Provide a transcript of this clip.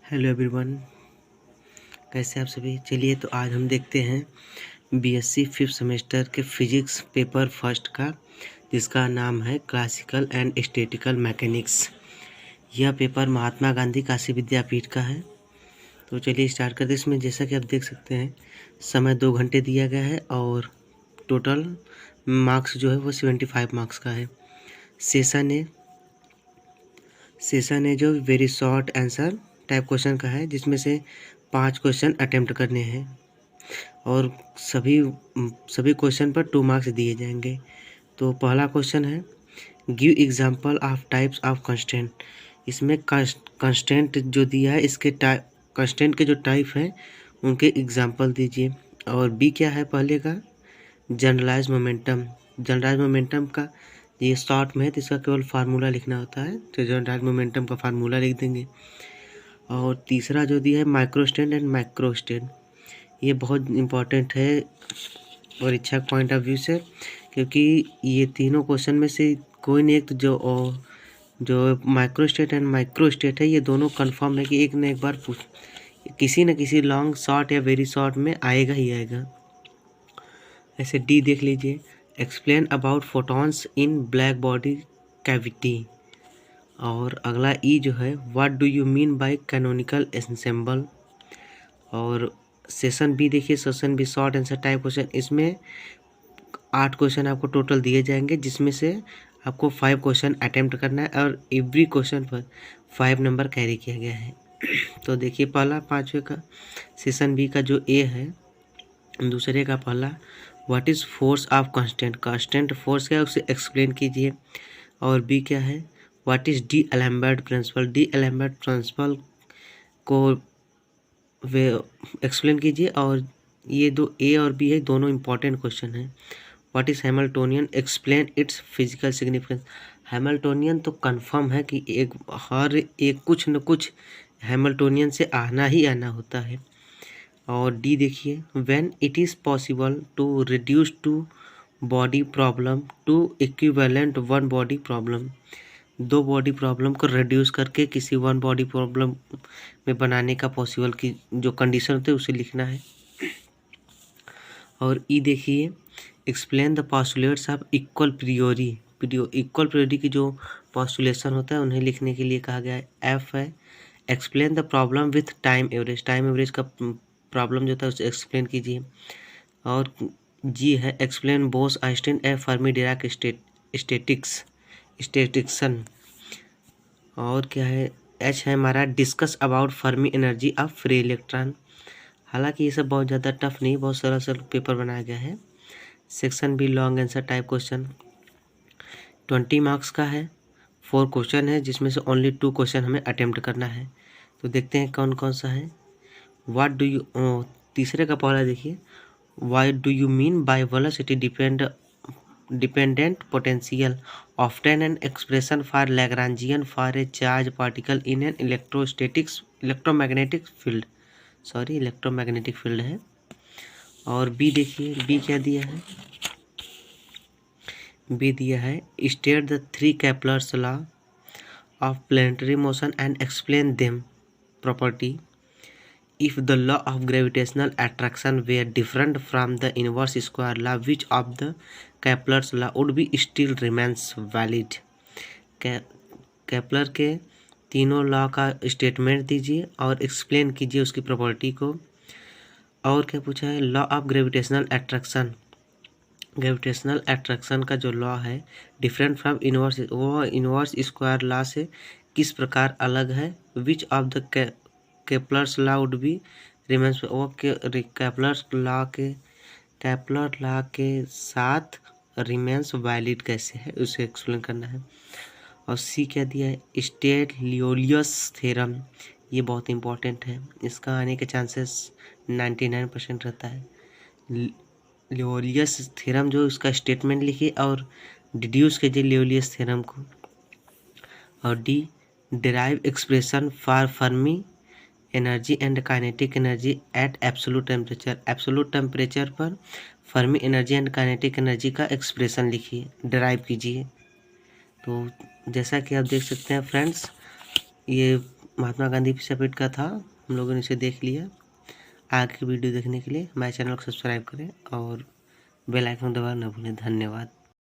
Hello everyone, कैसे आप सभी। चलिए तो आज हम देखते हैं बीएससी 5th सेमेस्टर के फिजिक्स पेपर फर्स्ट का, जिसका नाम है क्लासिकल एंड स्टैटिकल मैकेनिक्स। यह पेपर महात्मा गांधी काशी विद्यापीठ का है। तो चलिए स्टार्ट करते हैं। इसमें जैसा कि आप देख सकते हैं समय 2 घंटे दिया गया है और टोटल मार्क्स जो है वो 75 मार्क्स का है। सेशन है जो very short answer type question का है, जिसमें से 5 क्वेश्चन अटेम्प्ट करने हैं और सभी क्वेश्चन पर 2 मार्क्स दिए जाएंगे। तो पहला क्वेश्चन है give example of types of constant. इसमें कंस्टेंट जो दिया है, इसके कंस्टेंट के जो टाइप हैं उनके एग्जांपल दीजिए। और बी क्या है पहले का, जनरलाइज मोमेंटम। जनरलाइज मोमेंटम का ये शॉर्ट में है तो इसका केवल फार्मूला लिखना होता है, तो जनरलाइज मोमेंटम का फार्मूला लिख देंगे। और तीसरा जो दिया है माइक्रोस्टेट एंड माइक्रोस्टेट, ये बहुत इम्पोर्टेंट है परीक्षा पॉइंट ऑफ व्यू से, क्योंकि ये तीनों क्वेश्चन में से कोई नहीं एक तो जो माइक्रोस्टेट एंड माइक्रोस्टेट है, ये दोनों कंफर्म है कि एक न एक बार किसी न किसी लॉन्ग शॉर्ट या वेरी शॉर्ट में आएगा ही आएगा। ऐसे डी देख लीजिए, explain about photons in black body cavity. और अगला ई जो है what do you mean by canonical ensemble. और सेशन बी देखिए, session B short answer type question. इसमें 8 क्वेश्चन आपको टोटल दिए जाएंगे, जिसमें से आपको 5 क्वेश्चन अटेम्प्ट करना है और एवरी क्वेश्चन पर 5 नंबर कैरी किया गया है। तो देखिए पहला 5वें का सेशन बी का जो ए है, दूसरे का पहला what is force of constant. Constant force क्या है उसे एक्सप्लेन कीजिए। और बी क्या है what is D'Alembert principle. D'Alembert principle को वे एक्सप्लेन कीजिए। और ये दो ए और बी है, दोनों इंपॉर्टेंट क्वेश्चन हैं। What is Hamiltonian, explain it's physical significance. Hamiltonian तो कंफर्म है कि हर एक कुछ न कुछ हैमिल्टोनियन से आना ही आना होता है। और डी देखिए, when it is possible to reduce two body problem to equivalent one body problem. 2 body problem को रिड्यूस करके किसी 1 बॉडी प्रॉब्लम में बनाने का पॉसिबल की जो कंडीशन होते हैं उसे लिखना है। और ई देखिए, explain the postulates of equal प्रियोरी। Equal प्रियोरी की जो पॉस्टुलेशन होता है उन्हें लिखने के लिए कहा गया है। एफ है explain the problem with time average. Time average का प्रॉब्लम जो था उसे एक्सप्लेन कीजिए। और जी है एक्सप्लेन बोस आइंस्टीन ए फर्मी डिराक स्टेटिक्सन। और क्या है एच है हमारा discuss about Fermi energy of free electron. हालांकि ये सब बहुत ज़्यादा टफ नहीं, बहुत सरल सरल पेपर बनाया गया है। Section B long answer type question 20 marks का है। 4 क्वेश्चन है, जिसमें से ओनली 2 क्वेश्चन हमें अटेम्प्ट करना है। तो देखते हैं कौन कौन सा है। व्हाट डू यू, तीसरे का पहला देखिए, why do you mean by velocity dependent potential, often an expression for Lagrangian for a charge particle in an electromagnetic field है। और बी देखिए, बी क्या दिया है, बी दिया है state the 3 Kepler's law of planetary motion and explain them property. If the law of gravitational attraction were different from the inverse square law, which of the Kepler's law would be still remains valid? Kepler के तीनों law का statement दीजिए और explain कीजिए उसकी property को। और क्या पूछा है, law of gravitational attraction. Gravitational attraction का जो लॉ है डिफरेंट फ्रॉम इनवर्स, वो इनवर्स स्क्वायर लॉ से किस प्रकार अलग है। Which of the Kepler's law would be remains, वो केपलर लॉ के साथ रिमेंस वैलिड कैसे है उसे एक्सप्लेन करना है। और सी क्या दिया है, स्टेट लियोलियस थ्योरम। ये बहुत इंपॉर्टेंट है, इसका आने के चांसेस 99% रहता है। लियोलियस थ्योरम जो उसका स्टेटमेंट लिखिए और डिड्यूस कीजिए लियोलियस थ्योरम को। और D derive expression for Fermi energy and kinetic energy at absolute temperature. Absolute temperature पर Fermi energy and kinetic energy का एक्सप्रेशन लिखिए, डिराइव कीजिए। तो जैसा कि आप देख सकते हैं फ्रेंड्स, ये महात्मा गांधी विद्यापीठ का था, हम लोगों ने इसे देख लिया। आगे की वीडियो देखने के लिए हमारे चैनल को सब्सक्राइब करें और बेल आइकन दबाना न भूलें। धन्यवाद।